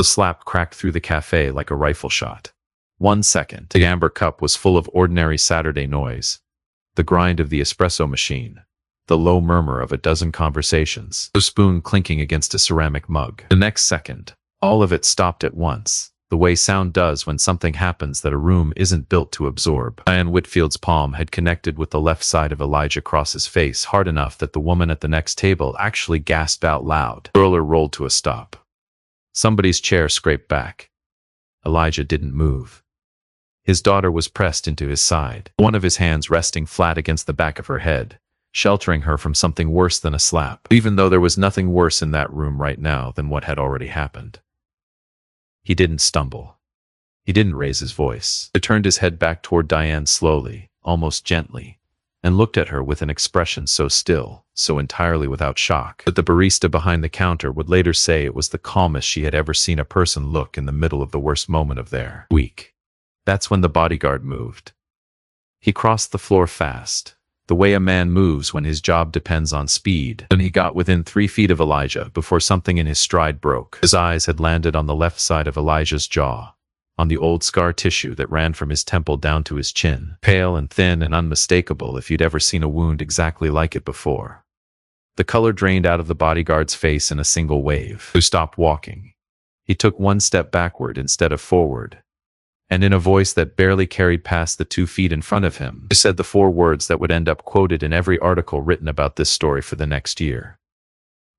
The slap cracked through the cafe like a rifle shot. 1 second. The amber cup was full of ordinary Saturday noise. The grind of the espresso machine. The low murmur of a dozen conversations. The spoon clinking against a ceramic mug. The next second, all of it stopped at once, the way sound does when something happens that a room isn't built to absorb. Diane Whitfield's palm had connected with the left side of Elijah Cross's face hard enough that the woman at the next table actually gasped out loud. The roller rolled to a stop. Somebody's chair scraped back. Elijah didn't move. His daughter was pressed into his side, one of his hands resting flat against the back of her head, sheltering her from something worse than a slap, even though there was nothing worse in that room right now than what had already happened. He didn't stumble. He didn't raise his voice. He turned his head back toward Diane slowly, almost gently, and looked at her with an expression so still, so entirely without shock, that the barista behind the counter would later say it was the calmest she had ever seen a person look in the middle of the worst moment of their week. That's when the bodyguard moved. He crossed the floor fast, the way a man moves when his job depends on speed, and he got within 3 feet of Elijah before something in his stride broke. His eyes had landed on the left side of Elijah's jaw, on the old scar tissue that ran from his temple down to his chin, pale and thin and unmistakable if you'd ever seen a wound exactly like it before. The color drained out of the bodyguard's face in a single wave. He stopped walking. He took 1 step backward instead of forward, and in a voice that barely carried past the 2 feet in front of him, he said the 4 words that would end up quoted in every article written about this story for the next year.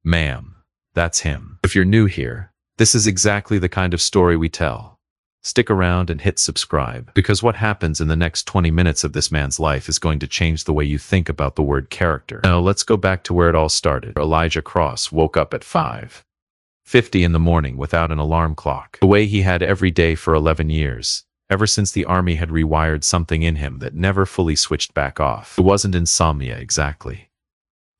"Ma'am, that's him." If you're new here, this is exactly the kind of story we tell. Stick around and hit subscribe, because what happens in the next 20 minutes of this man's life is going to change the way you think about the word character. Now let's go back to where it all started. Elijah Cross woke up at 5:50 in the morning without an alarm clock, the way he had every day for 11 years, ever since the army had rewired something in him that never fully switched back off. It wasn't insomnia exactly.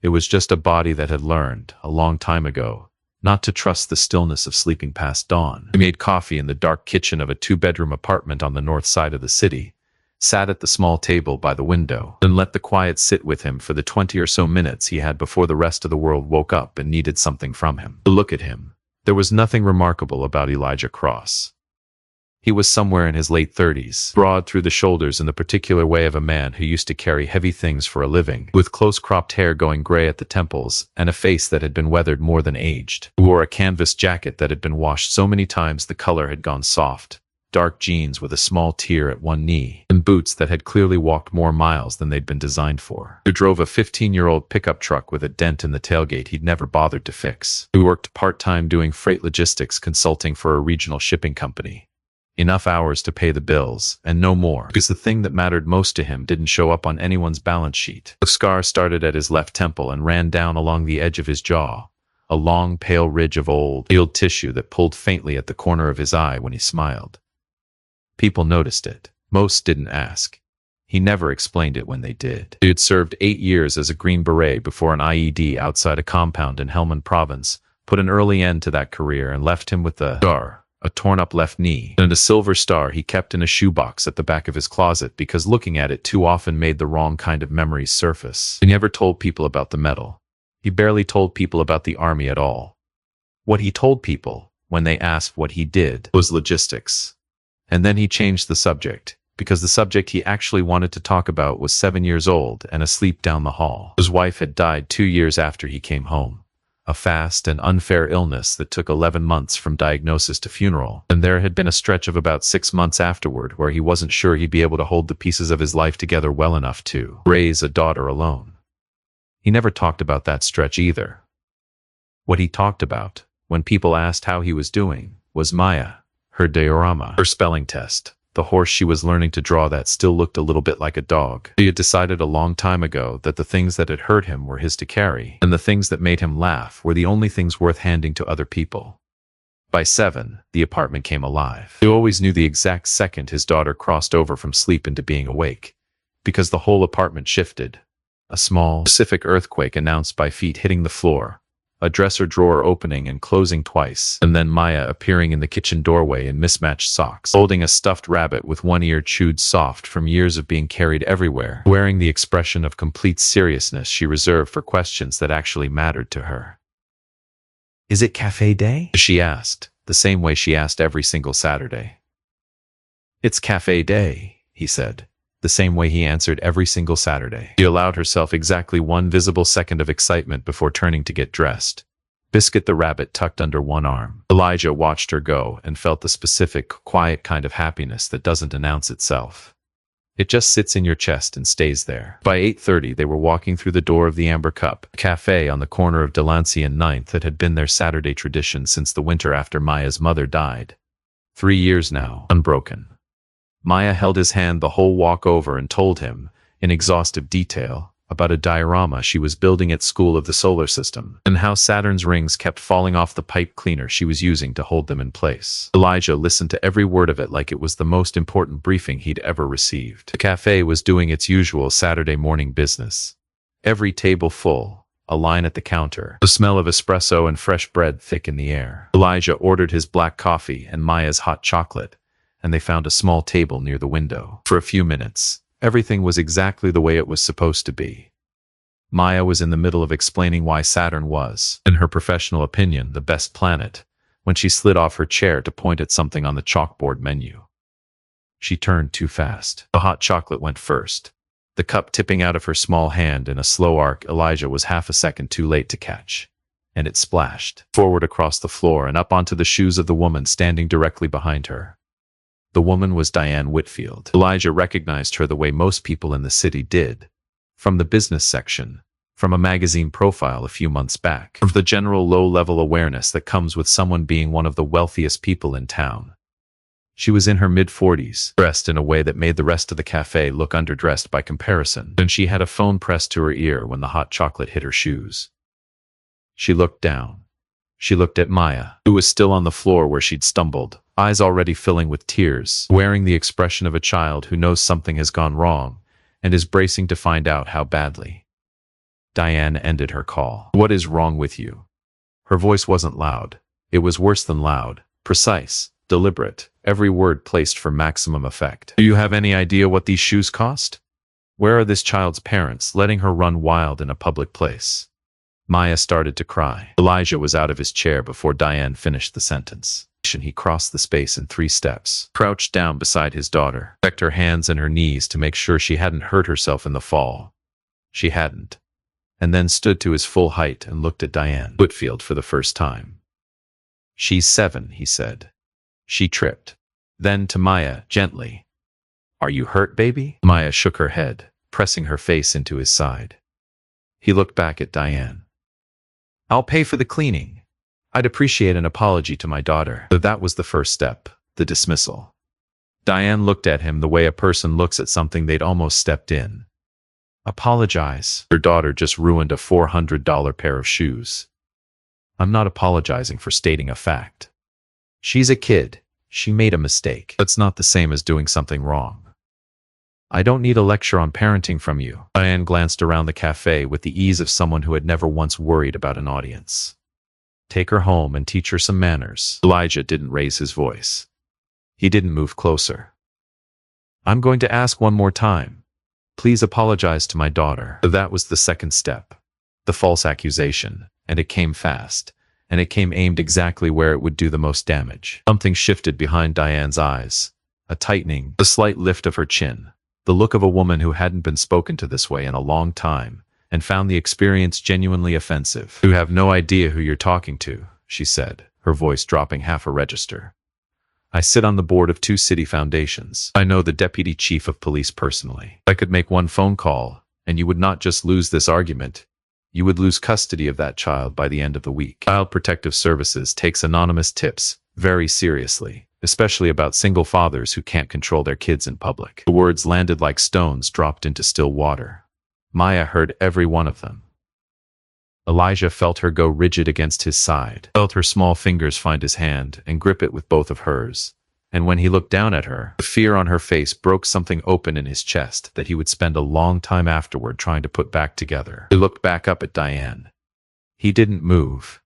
It was just a body that had learned, a long time ago, not to trust the stillness of sleeping past dawn. He made coffee in the dark kitchen of a 2-bedroom apartment on the north side of the city, sat at the small table by the window, and let the quiet sit with him for the 20 or so minutes he had before the rest of the world woke up and needed something from him. To look at him, there was nothing remarkable about Elijah Cross. He was somewhere in his late 30s, broad through the shoulders in the particular way of a man who used to carry heavy things for a living, with close-cropped hair going gray at the temples and a face that had been weathered more than aged. He wore a canvas jacket that had been washed so many times the color had gone soft, dark jeans with a small tear at one knee, and boots that had clearly walked more miles than they'd been designed for. He drove a 15-year-old pickup truck with a dent in the tailgate he'd never bothered to fix. He worked part-time doing freight logistics consulting for a regional shipping company. Enough hours to pay the bills, and no more, because the thing that mattered most to him didn't show up on anyone's balance sheet. The scar started at his left temple and ran down along the edge of his jaw, a long, pale ridge of old, healed tissue that pulled faintly at the corner of his eye when he smiled. People noticed it. Most didn't ask. He never explained it when they did. He had served 8 years as a Green Beret before an IED outside a compound in Helmand Province put an early end to that career and left him with a scar, a torn-up left knee, and a silver star he kept in a shoebox at the back of his closet because looking at it too often made the wrong kind of memories surface. He never told people about the medal. He barely told people about the army at all. What he told people, when they asked what he did, was logistics. And then he changed the subject, because the subject he actually wanted to talk about was 7 years old and asleep down the hall. His wife had died 2 years after he came home. A fast and unfair illness that took 11 months from diagnosis to funeral, and there had been a stretch of about 6 months afterward where he wasn't sure he'd be able to hold the pieces of his life together well enough to raise a daughter alone. He never talked about that stretch either. What he talked about, when people asked how he was doing, was Maya, her diorama, her spelling test, the horse she was learning to draw that still looked a little bit like a dog. He had decided a long time ago that the things that had hurt him were his to carry, and the things that made him laugh were the only things worth handing to other people. By 7, the apartment came alive. He always knew the exact second his daughter crossed over from sleep into being awake, because the whole apartment shifted. A small, specific earthquake announced by feet hitting the floor, a dresser drawer opening and closing twice, and then Maya appearing in the kitchen doorway in mismatched socks, holding a stuffed rabbit with one ear chewed soft from years of being carried everywhere, wearing the expression of complete seriousness she reserved for questions that actually mattered to her. "Is it Café Day?" she asked, the same way she asked every single Saturday. "It's cafe day," he said, the same way he answered every single Saturday. She allowed herself exactly one visible second of excitement before turning to get dressed. Biscuit the rabbit tucked under one arm. Elijah watched her go and felt the specific, quiet kind of happiness that doesn't announce itself. It just sits in your chest and stays there. By 8:30, they were walking through the door of the Amber Cup, a cafe on the corner of Delancey and 9th that had been their Saturday tradition since the winter after Maya's mother died. 3 years now, unbroken. Maya held his hand the whole walk over and told him, in exhaustive detail, about a diorama she was building at school of the solar system, and how Saturn's rings kept falling off the pipe cleaner she was using to hold them in place. Elijah listened to every word of it like it was the most important briefing he'd ever received. The cafe was doing its usual Saturday morning business. Every table full, a line at the counter, the smell of espresso and fresh bread thick in the air. Elijah ordered his black coffee and Maya's hot chocolate, and they found a small table near the window. For a few minutes, everything was exactly the way it was supposed to be. Maya was in the middle of explaining why Saturn was, in her professional opinion, the best planet, when she slid off her chair to point at something on the chalkboard menu. She turned too fast. The hot chocolate went first, the cup tipping out of her small hand in a slow arc Elijah was half a second too late to catch, and it splashed forward across the floor and up onto the shoes of the woman standing directly behind her. The woman was Diane Whitfield. Elijah recognized her the way most people in the city did. From the business section, from a magazine profile a few months back, from the general low-level awareness that comes with someone being one of the wealthiest people in town. She was in her mid-40s, dressed in a way that made the rest of the cafe look underdressed by comparison, and she had a phone pressed to her ear when the hot chocolate hit her shoes. She looked down. She looked at Maya, who was still on the floor where she'd stumbled, eyes already filling with tears, wearing the expression of a child who knows something has gone wrong and is bracing to find out how badly. Diane ended her call. "What is wrong with you?" Her voice wasn't loud. It was worse than loud, precise, deliberate, every word placed for maximum effect. "Do you have any idea what these shoes cost? Where are this child's parents, letting her run wild in a public place?" Maya started to cry. Elijah was out of his chair before Diane finished the sentence. He crossed the space in 3 steps, crouched down beside his daughter, checked her hands and her knees to make sure she hadn't hurt herself in the fall. She hadn't. And then stood to his full height and looked at Diane Whitfield for the first time. "She's 7, he said. She tripped. Then to Maya, gently, "Are you hurt, baby?" Maya shook her head, pressing her face into his side. He looked back at Diane. "I'll pay for the cleaning. I'd appreciate an apology to my daughter." That was the first step, the dismissal. Diane looked at him the way a person looks at something they'd almost stepped in. "Apologize? Your daughter just ruined a $400 pair of shoes." "I'm not apologizing for stating a fact. She's a kid. She made a mistake. That's not the same as doing something wrong. I don't need a lecture on parenting from you." Diane glanced around the cafe with the ease of someone who had never once worried about an audience. "Take her home and teach her some manners." Elijah didn't raise his voice. He didn't move closer. "I'm going to ask one more time. Please apologize to my daughter." That was the second step. The false accusation, and it came fast, and it came aimed exactly where it would do the most damage. Something shifted behind Diane's eyes. A tightening, a slight lift of her chin. The look of a woman who hadn't been spoken to this way in a long time, and found the experience genuinely offensive. "You have no idea who you're talking to," she said, her voice dropping half a register. "I sit on the board of 2 city foundations. I know the deputy chief of police personally. I could make one phone call, and you would not just lose this argument. You would lose custody of that child by the end of the week." Child Protective Services takes anonymous tips very seriously, especially about single fathers who can't control their kids in public. The words landed like stones dropped into still water. Maya heard every one of them. Elijah felt her go rigid against his side, felt her small fingers find his hand and grip it with both of hers. And when he looked down at her, the fear on her face broke something open in his chest that he would spend a long time afterward trying to put back together. He looked back up at Diane. He didn't move.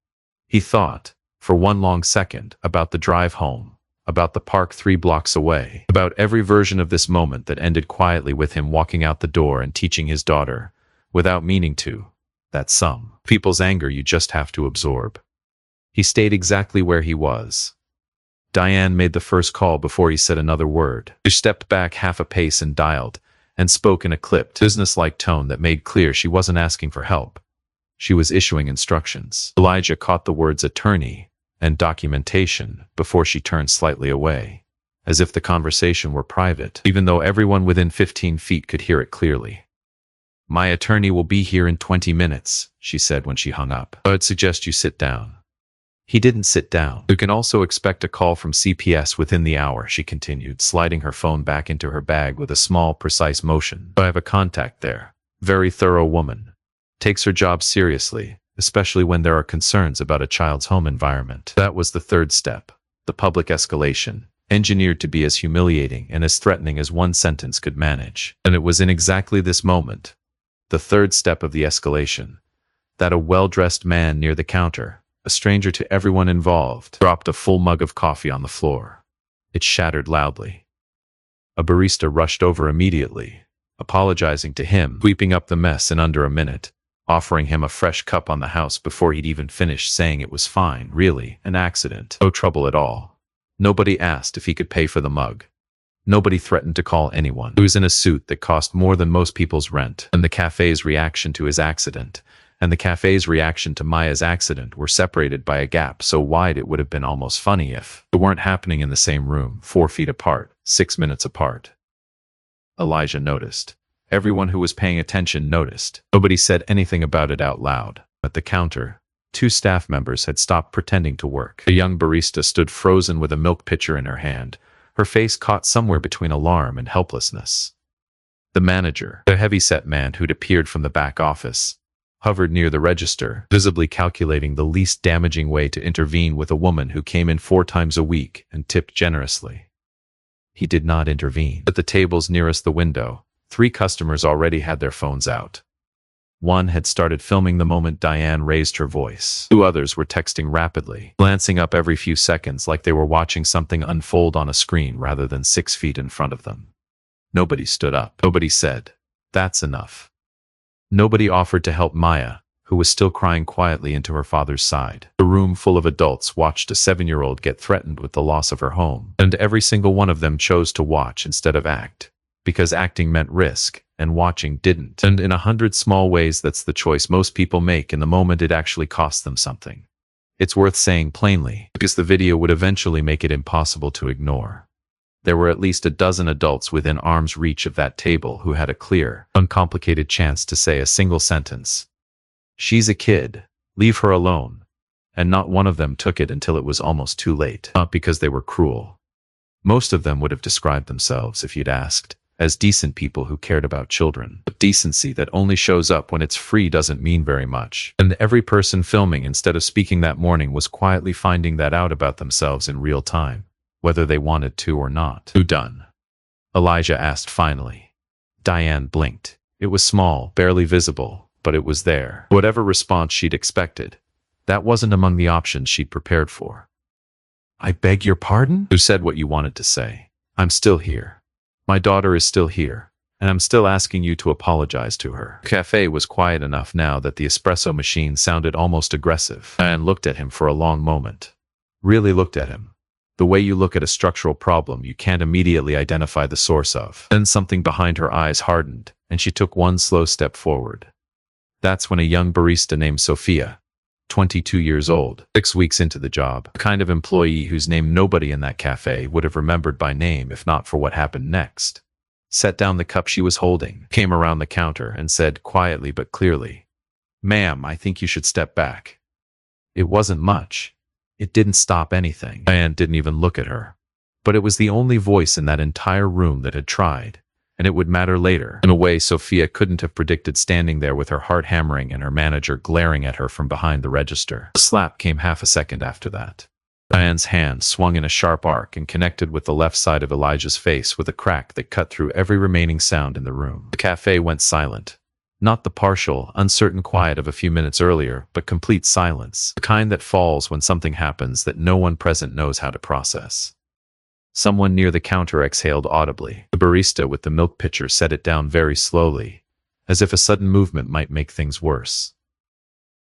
He thought, for one long second, about the drive home, about the park 3 blocks away, about every version of this moment that ended quietly with him walking out the door and teaching his daughter, without meaning to, that some people's anger you just have to absorb. He stayed exactly where he was, Diane made the first call before he said another word. She stepped back half a pace and dialed, and spoke in a clipped, business-like tone that made clear she wasn't asking for help. She was issuing instructions. Elijah caught the words attorney and documentation before she turned slightly away, as if the conversation were private, even though everyone within 15 feet could hear it clearly. My attorney will be here in 20 minutes, she said when she hung up. I'd suggest you sit down. He didn't sit down. You can also expect a call from CPS within the hour, she continued, sliding her phone back into her bag with a small, precise motion. I have a contact there. Very thorough woman. Takes her job seriously, especially when there are concerns about a child's home environment. That was the third step, the public escalation, engineered to be as humiliating and as threatening as one sentence could manage. And it was in exactly this moment, the third step of the escalation, that a well-dressed man near the counter, a stranger to everyone involved, dropped a full mug of coffee on the floor. It shattered loudly. A barista rushed over immediately, apologizing to him, sweeping up the mess in under a minute, offering him a fresh cup on the house before he'd even finished, saying it was fine, really, an accident, no trouble at all. Nobody asked if he could pay for the mug. Nobody threatened to call anyone. He was in a suit that cost more than most people's rent, and the cafe's reaction to his accident and the cafe's reaction to Maya's accident were separated by a gap so wide it would have been almost funny if they weren't happening in the same room, 4 feet apart, 6 minutes apart. Elijah noticed. Everyone who was paying attention noticed. Nobody said anything about it out loud. At the counter, 2 staff members had stopped pretending to work. A young barista stood frozen with a milk pitcher in her hand, her face caught somewhere between alarm and helplessness. The manager, a heavy-set man who'd appeared from the back office, hovered near the register, visibly calculating the least damaging way to intervene with a woman who came in 4 times a week and tipped generously. He did not intervene. At the tables nearest the window, 3 customers already had their phones out. One had started filming the moment Diane raised her voice. 2 others were texting rapidly, glancing up every few seconds like they were watching something unfold on a screen rather than 6 feet in front of them. Nobody stood up. Nobody said, "That's enough." Nobody offered to help Maya, who was still crying quietly into her father's side. A room full of adults watched a 7-year-old get threatened with the loss of her home, and every single one of them chose to watch instead of act, because acting meant risk, and watching didn't. And in 100 small ways that's the choice most people make in the moment it actually costs them something. It's worth saying plainly, because the video would eventually make it impossible to ignore. There were at least a dozen adults within arm's reach of that table who had a clear, uncomplicated chance to say a single sentence. "She's a kid. Leave her alone." And not one of them took it until it was almost too late. Not because they were cruel. Most of them would have described themselves, if you'd asked, as decent people who cared about children. But decency that only shows up when it's free doesn't mean very much. And every person filming instead of speaking that morning was quietly finding that out about themselves in real time, whether they wanted to or not. "Who done?" Elijah asked finally. Diane blinked. It was small, barely visible, but it was there. Whatever response she'd expected, that wasn't among the options she'd prepared for. "I beg your pardon?" "You said what you wanted to say. I'm still here. My daughter is still here, and I'm still asking you to apologize to her." The cafe was quiet enough now that the espresso machine sounded almost aggressive. Diane looked at him for a long moment. Really looked at him. The way you look at a structural problem you can't immediately identify the source of. Then something behind her eyes hardened, and she took one slow step forward. That's when a young barista named Sophia, 22 years old, 6 weeks into the job, the kind of employee whose name nobody in that cafe would have remembered by name if not for what happened next, set down the cup she was holding, came around the counter, and said quietly but clearly, "Ma'am, I think you should step back." It wasn't much. It didn't stop anything. Diane didn't even look at her. But it was the only voice in that entire room that had tried, and it would matter later. In a way Sophia couldn't have predicted, standing there with her heart hammering and her manager glaring at her from behind the register. The slap came half a second after that. Diane's hand swung in a sharp arc and connected with the left side of Elijah's face with a crack that cut through every remaining sound in the room. The cafe went silent. Not the partial, uncertain quiet of a few minutes earlier, but complete silence. The kind that falls when something happens that no one present knows how to process. Someone near the counter exhaled audibly. The barista with the milk pitcher set it down very slowly, as if a sudden movement might make things worse.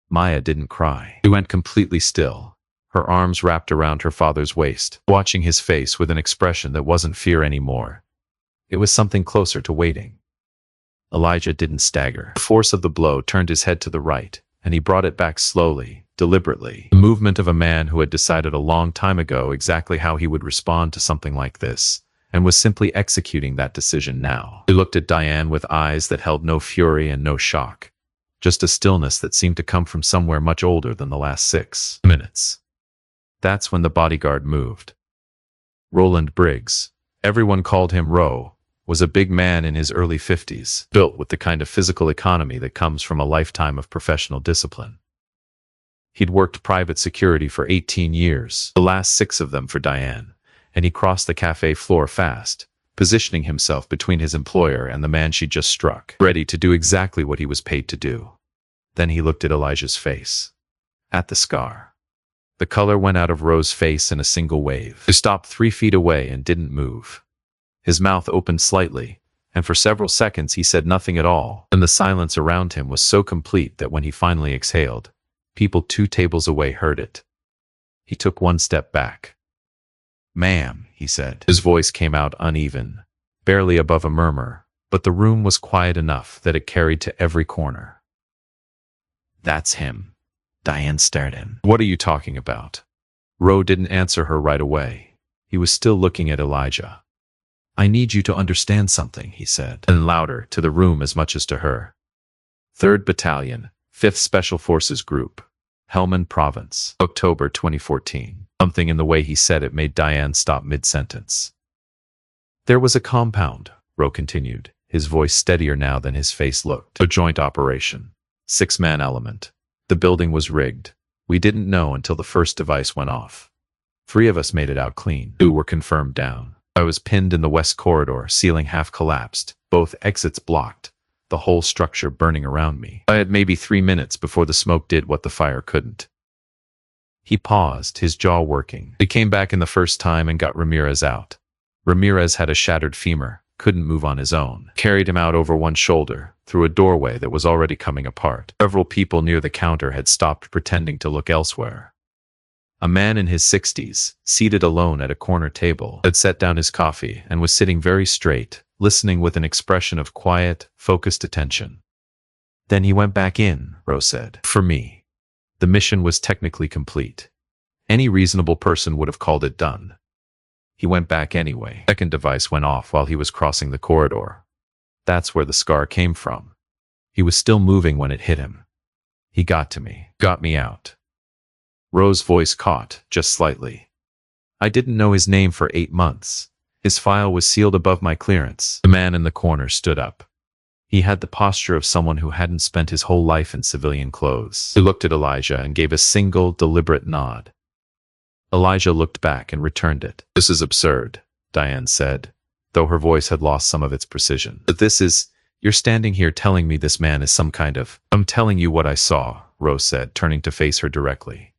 Maya didn't cry. She went completely still, her arms wrapped around her father's waist, watching his face with an expression that wasn't fear anymore. It was something closer to waiting. Elijah didn't stagger. The force of the blow turned his head to the right, and he brought it back slowly, deliberately. The movement of a man who had decided a long time ago exactly how he would respond to something like this, and was simply executing that decision now. He looked at Diane with eyes that held no fury and no shock, just a stillness that seemed to come from somewhere much older than the last 6 minutes. That's when the bodyguard moved. Roland Briggs, everyone called him Ro, was a big man in his early 50s, built with the kind of physical economy that comes from a lifetime of professional discipline. He'd worked private security for 18 years, the last 6 of them for Diane, and he crossed the cafe floor fast, positioning himself between his employer and the man she'd just struck, ready to do exactly what he was paid to do. Then he looked at Elijah's face. At the scar. The color went out of Ro's face in a single wave. He stopped 3 feet away and didn't move. His mouth opened slightly, and for several seconds he said nothing at all, and the silence around him was so complete that when he finally exhaled, people 2 tables away heard it. He took 1 step back. "Ma'am," he said. His voice came out uneven, barely above a murmur, but the room was quiet enough that it carried to every corner. "That's him." Diane stared at him. "What are you talking about?" Ro didn't answer her right away. He was still looking at Elijah. "I need you to understand something," he said, and louder, to the room as much as to her. 3rd Battalion, 5th Special Forces Group, Helmand Province, October 2014. Something in the way he said it made Diane stop mid-sentence. "There was a compound," Ro continued, his voice steadier now than his face looked. "A joint operation. 6-man element. The building was rigged. We didn't know until the first device went off. 3 of us made it out clean. 2 were confirmed down. I was pinned in the west corridor, ceiling half collapsed, both exits blocked, the whole structure burning around me. I had maybe 3 minutes before the smoke did what the fire couldn't." He paused, his jaw working. He came back in the first time and got Ramirez out. Ramirez had a shattered femur, couldn't move on his own. Carried him out over one shoulder, through a doorway that was already coming apart. Several people near the counter had stopped pretending to look elsewhere. A man in his 60s, seated alone at a corner table, had set down his coffee and was sitting very straight, listening with an expression of quiet, focused attention. "Then he went back in," Ro said. "For me. The mission was technically complete. Any reasonable person would have called it done. He went back anyway. The 2nd device went off while he was crossing the corridor. That's where the scar came from. He was still moving when it hit him. He got to me, got me out." Ro's voice caught, just slightly. "I didn't know his name for 8 months. His file was sealed above my clearance." The man in the corner stood up. He had the posture of someone who hadn't spent his whole life in civilian clothes. He looked at Elijah and gave a single, deliberate nod. Elijah looked back and returned it. "This is absurd," Diane said, though her voice had lost some of its precision. "But you're standing here telling me this man is some kind of—" "I'm telling you what I saw," Ro said, turning to face her directly.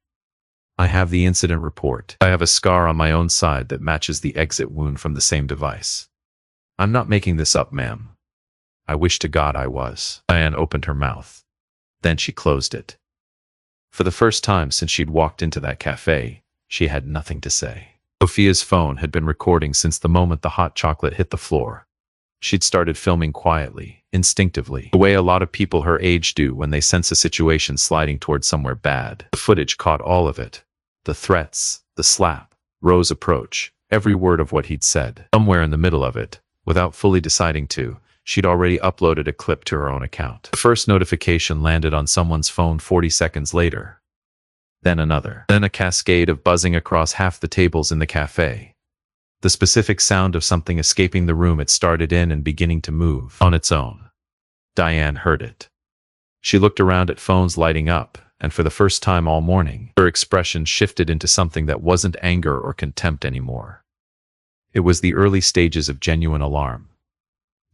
"I have the incident report. I have a scar on my own side that matches the exit wound from the same device. I'm not making this up, ma'am. I wish to God I was." Diane opened her mouth. Then she closed it. For the first time since she'd walked into that cafe, she had nothing to say. Sophia's phone had been recording since the moment the hot chocolate hit the floor. She'd started filming quietly, instinctively, the way a lot of people her age do when they sense a situation sliding toward somewhere bad. The footage caught all of it. The threats, the slap, Ro's approach, every word of what he'd said. Somewhere in the middle of it, without fully deciding to, she'd already uploaded a clip to her own account. The first notification landed on someone's phone 40 seconds later. Then another. Then a cascade of buzzing across half the tables in the cafe. The specific sound of something escaping the room it started in and beginning to move on its own. Diane heard it. She looked around at phones lighting up, and for the first time all morning, her expression shifted into something that wasn't anger or contempt anymore. It was the early stages of genuine alarm.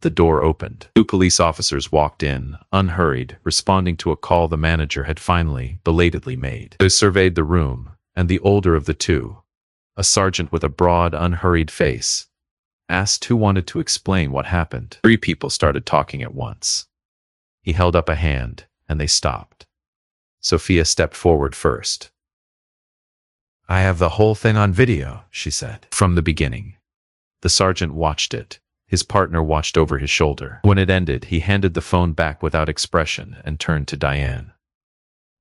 The door opened. 2 police officers walked in, unhurried, responding to a call the manager had finally, belatedly made. They surveyed the room, and the older of the 2, a sergeant with a broad, unhurried face, asked who wanted to explain what happened. 3 people started talking at once. He held up a hand, and they stopped. Sophia stepped forward first. I have the whole thing on video, she said. From the beginning. The sergeant watched it. His partner watched over his shoulder. When it ended, he handed the phone back without expression and turned to Diane.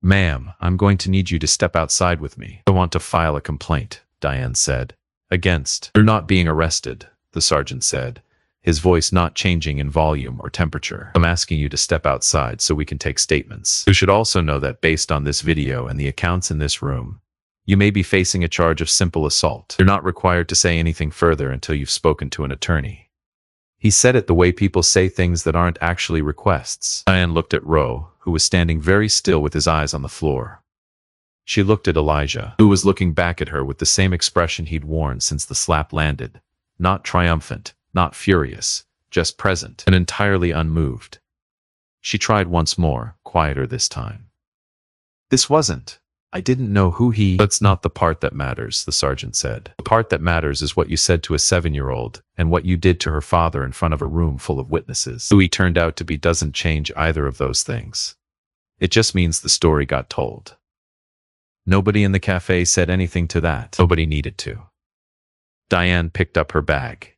Ma'am, I'm going to need you to step outside with me. I want to file a complaint, Diane said. Against. You're not being arrested, the sergeant said, his voice not changing in volume or temperature. I'm asking you to step outside so we can take statements. You should also know that based on this video and the accounts in this room, you may be facing a charge of simple assault. You're not required to say anything further until you've spoken to an attorney. He said it the way people say things that aren't actually requests. Diane looked at Ro, who was standing very still with his eyes on the floor. She looked at Elijah, who was looking back at her with the same expression he'd worn since the slap landed. Not triumphant, not furious, just present and entirely unmoved. She tried once more, quieter this time. This wasn't. I didn't know who he— That's not the part that matters, the sergeant said. The part that matters is what you said to a 7-year-old and what you did to her father in front of a room full of witnesses. Who he turned out to be doesn't change either of those things. It just means the story got told. Nobody in the cafe said anything to that. Nobody needed to. Diane picked up her bag.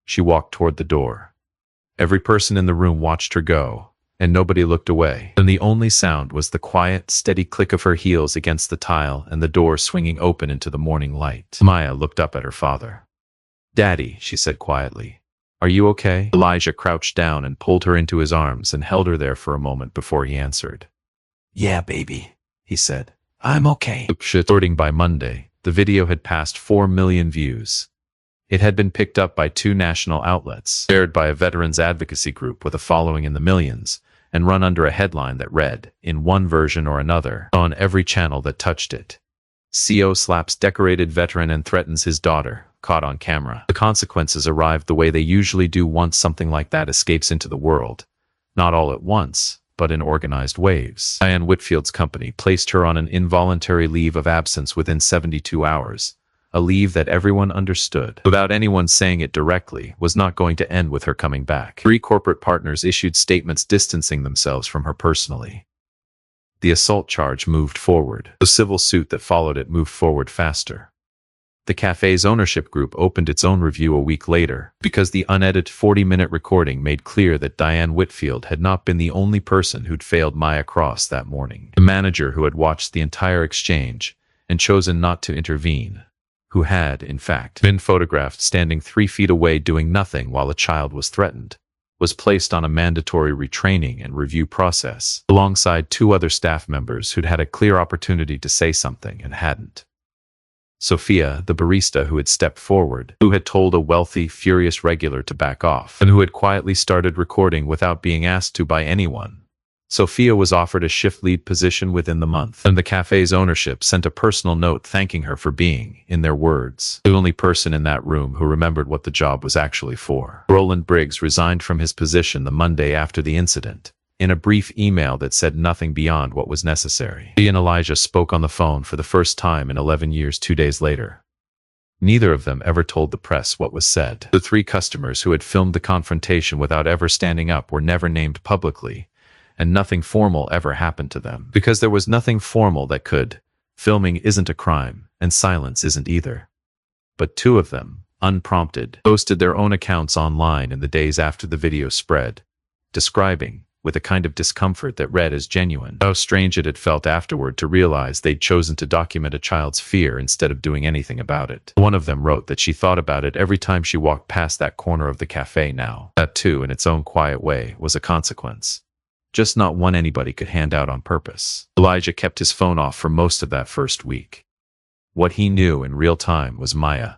She walked toward the door. Every person in the room watched her go, and nobody looked away. And the only sound was the quiet, steady click of her heels against the tile and the door swinging open into the morning light. Maya looked up at her father. Daddy, she said quietly. Are you okay? Elijah crouched down and pulled her into his arms and held her there for a moment before he answered. Yeah, baby, he said. I'm okay. Sorting by Monday, the video had passed 4 million views. It had been picked up by 2 national outlets, shared by a veterans advocacy group with a following in the millions, and run under a headline that read, in one version or another, on every channel that touched it. CO slaps decorated veteran and threatens his daughter, caught on camera. The consequences arrived the way they usually do once something like that escapes into the world. Not all at once, but in organized waves. Diane Whitfield's company placed her on an involuntary leave of absence within 72 hours. A leave that everyone understood, without anyone saying it directly, was not going to end with her coming back. 3 corporate partners issued statements distancing themselves from her personally. The assault charge moved forward. The civil suit that followed it moved forward faster. The cafe's ownership group opened its own review a week later, because the unedited 40-minute recording made clear that Diane Whitfield had not been the only person who'd failed Maya Cross that morning. The manager who had watched the entire exchange and chosen not to intervene, who had, in fact, been photographed standing 3 feet away doing nothing while a child was threatened, was placed on a mandatory retraining and review process, alongside 2 other staff members who'd had a clear opportunity to say something and hadn't. Sophia, the barista who had stepped forward, who had told a wealthy, furious regular to back off, and who had quietly started recording without being asked to by anyone. Sophia was offered a shift lead position within the month, and the cafe's ownership sent a personal note thanking her for being, in their words, the only person in that room who remembered what the job was actually for. Roland Briggs resigned from his position the Monday after the incident, in a brief email that said nothing beyond what was necessary. He and Elijah spoke on the phone for the first time in 11 years 2 days later. Neither of them ever told the press what was said. The 3 customers who had filmed the confrontation without ever standing up were never named publicly, and nothing formal ever happened to them. Because there was nothing formal that could. Filming isn't a crime, and silence isn't either. But 2 of them, unprompted, posted their own accounts online in the days after the video spread, describing, with a kind of discomfort that read as genuine, how strange it had felt afterward to realize they'd chosen to document a child's fear instead of doing anything about it. One of them wrote that she thought about it every time she walked past that corner of the cafe now. That too, in its own quiet way, was a consequence. Just not one anybody could hand out on purpose. Elijah kept his phone off for most of that first week. What he knew in real time was Maya.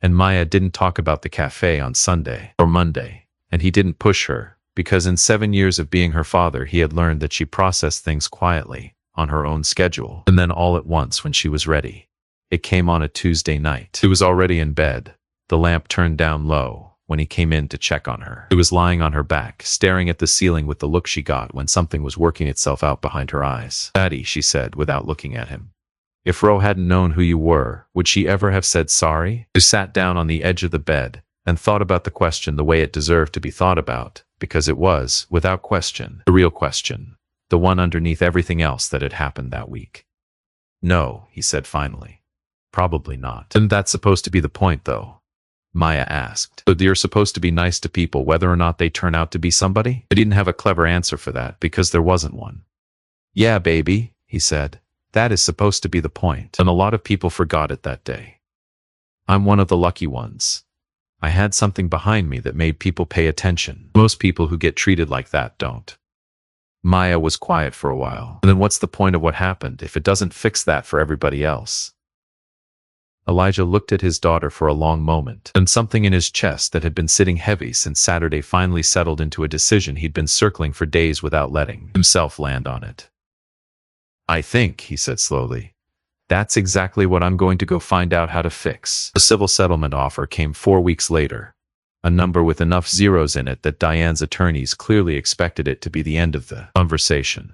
And Maya didn't talk about the cafe on Sunday or Monday, and he didn't push her, because in 7 years of being her father he had learned that she processed things quietly, on her own schedule, and then all at once when she was ready. It came on a Tuesday night. She was already in bed, the lamp turned down low, when he came in to check on her. She was lying on her back, staring at the ceiling with the look she got when something was working itself out behind her eyes. Daddy, she said, without looking at him. If Ro hadn't known who you were, would she ever have said sorry? She sat down on the edge of the bed, and thought about the question the way it deserved to be thought about, because it was, without question, the real question, the one underneath everything else that had happened that week. No, he said finally. Probably not. Isn't that supposed to be the point, though? Maya asked. So you're supposed to be nice to people whether or not they turn out to be somebody? I didn't have a clever answer for that because there wasn't one. Yeah, baby, he said. That is supposed to be the point. And a lot of people forgot it that day. I'm one of the lucky ones. I had something behind me that made people pay attention. Most people who get treated like that don't. Maya was quiet for a while. And then what's the point of what happened if it doesn't fix that for everybody else? Elijah looked at his daughter for a long moment, and something in his chest that had been sitting heavy since Saturday finally settled into a decision he'd been circling for days without letting himself land on it. I think, he said slowly, that's exactly what I'm going to go find out how to fix. The civil settlement offer came 4 weeks later, a number with enough zeros in it that Diane's attorneys clearly expected it to be the end of the conversation.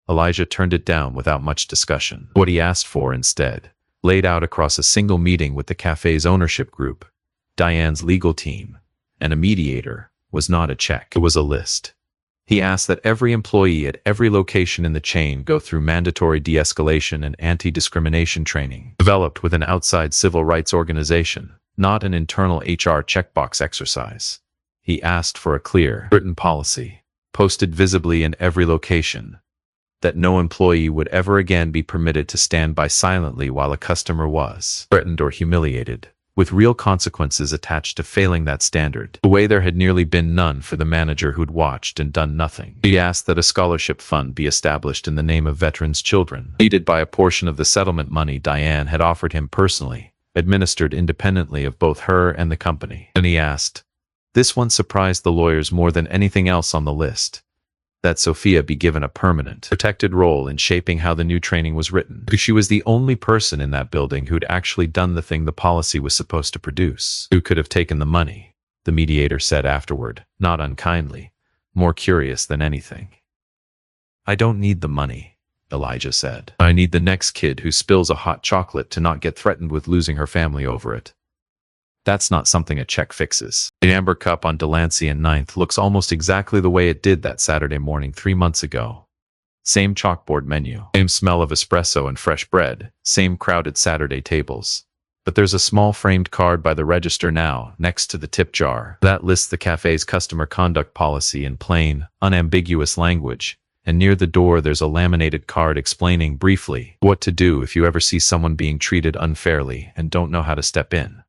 Elijah turned it down without much discussion. What he asked for instead, laid out across a single meeting with the cafe's ownership group, Diane's legal team, and a mediator, was not a check. It was a list. He asked that every employee at every location in the chain go through mandatory de-escalation and anti-discrimination training, developed with an outside civil rights organization, not an internal HR checkbox exercise. He asked for a clear, written policy, posted visibly in every location, that no employee would ever again be permitted to stand by silently while a customer was threatened or humiliated, with real consequences attached to failing that standard, the way there had nearly been none for the manager who'd watched and done nothing. He asked that a scholarship fund be established in the name of veterans' children, aided by a portion of the settlement money Diane had offered him personally, administered independently of both her and the company. And he asked, this one surprised the lawyers more than anything else on the list, that Sophia be given a permanent, protected role in shaping how the new training was written, because she was the only person in that building who'd actually done the thing the policy was supposed to produce. Who could have taken the money? The mediator said afterward, not unkindly, more curious than anything. I don't need the money, Elijah said. I need the next kid who spills a hot chocolate to not get threatened with losing her family over it. That's not something a check fixes. The amber cup on Delancey and 9th looks almost exactly the way it did that Saturday morning 3 months ago. Same chalkboard menu, same smell of espresso and fresh bread, same crowded Saturday tables. But there's a small framed card by the register now, next to the tip jar, that lists the cafe's customer conduct policy in plain, unambiguous language, and near the door there's a laminated card explaining briefly what to do if you ever see someone being treated unfairly and don't know how to step in.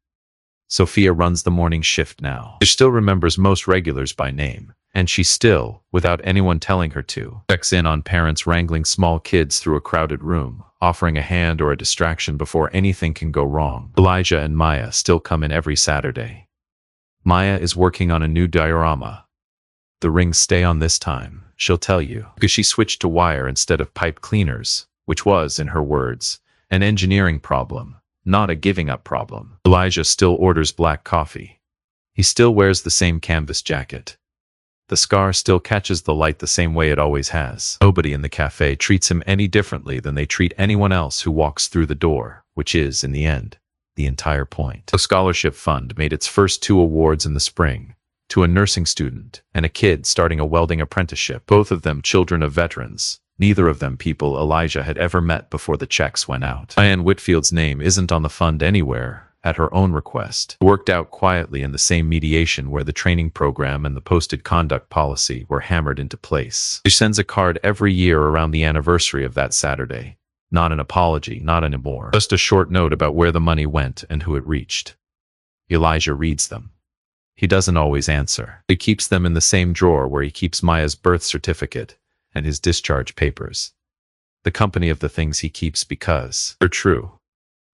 Sophia runs the morning shift now. She still remembers most regulars by name, and she still, without anyone telling her to, checks in on parents wrangling small kids through a crowded room, offering a hand or a distraction before anything can go wrong. Elijah and Maya still come in every Saturday. Maya is working on a new diorama. The rings stay on this time, she'll tell you, because she switched to wire instead of pipe cleaners, which was, in her words, an engineering problem, not a giving up problem. Elijah still orders black coffee. He still wears the same canvas jacket. The scar still catches the light the same way it always has. Nobody in the cafe treats him any differently than they treat anyone else who walks through the door, which is, in the end, the entire point. The scholarship fund made its first 2 awards in the spring, to a nursing student and a kid starting a welding apprenticeship, both of them children of veterans. Neither of them people Elijah had ever met before the checks went out. Diane Whitfield's name isn't on the fund anywhere, at her own request. It worked out quietly in the same mediation where the training program and the posted conduct policy were hammered into place. She sends a card every year around the anniversary of that Saturday. Not an apology, not anymore. Just a short note about where the money went and who it reached. Elijah reads them. He doesn't always answer. He keeps them in the same drawer where he keeps Maya's birth certificate and his discharge papers. The company of the things he keeps because they're true.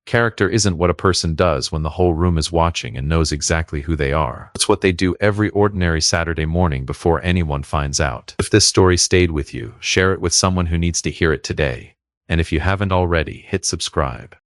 Character isn't what a person does when the whole room is watching and knows exactly who they are. It's what they do every ordinary Saturday morning before anyone finds out. If this story stayed with you, share it with someone who needs to hear it today. And if you haven't already, hit subscribe.